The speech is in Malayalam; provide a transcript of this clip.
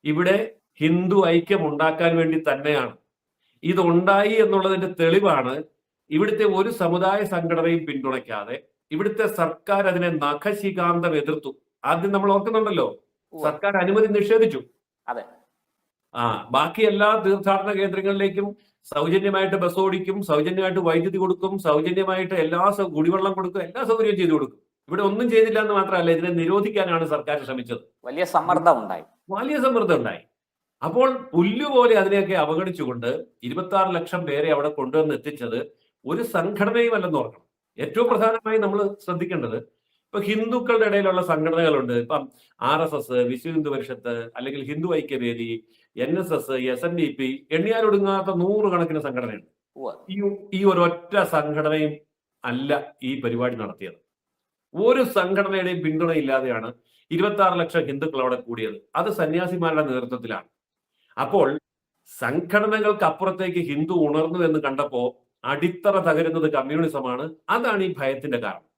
ഇവിടെ ഹിന്ദു ഐക്യം ഉണ്ടാക്കാൻ വേണ്ടി തന്നെയാണ്. ഇതുണ്ടായി എന്നുള്ളതിന്റെ തെളിവാണ് ഇവിടുത്തെ ഒരു സമുദായ സംഘടനയും പിന്തുണയ്ക്കാതെ ഇവിടുത്തെ സർക്കാർ അതിനെ നഖശികാന്തം എതിർത്തു. ആദ്യം നമ്മൾ ഓർക്കുന്നുണ്ടല്ലോ, സർക്കാർ അനുമതി നിഷേധിച്ചു. അതെ. ബാക്കി എല്ലാ തീർത്ഥാടന കേന്ദ്രങ്ങളിലേക്കും സൗജന്യമായിട്ട് ബസ് ഓടിക്കും, സൗജന്യമായിട്ട് വൈദ്യുതി കൊടുക്കും, സൗജന്യമായിട്ട് എല്ലാ കുടിവെള്ളം കൊടുക്കും, എല്ലാ സൗകര്യവും ചെയ്തു കൊടുക്കും. ഇവിടെ ഒന്നും ചെയ്തില്ല എന്ന് മാത്രമല്ല, ഇതിനെ നിരോധിക്കാനാണ് സർക്കാർ ശ്രമിച്ചത്. വലിയ സമ്മർദ്ദം ഉണ്ടായി. അപ്പോൾ പുല്ലുപോലെ അതിനെയൊക്കെ അവഗണിച്ചുകൊണ്ട് 26 ലക്ഷം പേരെ അവിടെ കൊണ്ടുവന്ന് എത്തിച്ചത് ഒരു സംഘടനയും അല്ലെന്ന് ഓർക്കണം. ഏറ്റവും പ്രധാനമായി നമ്മൾ ശ്രദ്ധിക്കേണ്ടത്, ഇപ്പൊ ഹിന്ദുക്കളുടെ ഇടയിലുള്ള സംഘടനകളുണ്ട്. ഇപ്പം RSS, വിശ്വ ഹിന്ദു പരിഷത്ത്, അല്ലെങ്കിൽ ഹിന്ദു ഐക്യവേദി, NSS, SNDP, എണ്ണിയാലൊടുങ്ങാത്ത 100 കണക്കിന് സംഘടനയുണ്ട്. ഈ ഒരൊറ്റ സംഘടനയും അല്ല ഈ പരിപാടി നടത്തിയത്. ഒരു സംഘടനയുടെയും പിന്തുണയില്ലാതെയാണ് 26 ലക്ഷം ഹിന്ദുക്കൾ അവിടെ കൂടിയത്. അത് സന്യാസിമാരുടെ നേതൃത്വത്തിലാണ്. അപ്പോൾ സംഘടനകൾക്ക് അപ്പുറത്തേക്ക് ഹിന്ദു ഉണർന്നു എന്ന് കണ്ടപ്പോ അടിത്തറ തകരുന്നത് കമ്മ്യൂണിസമാണ്. അതാണ് ഈ ഭയത്തിന്റെ കാരണം.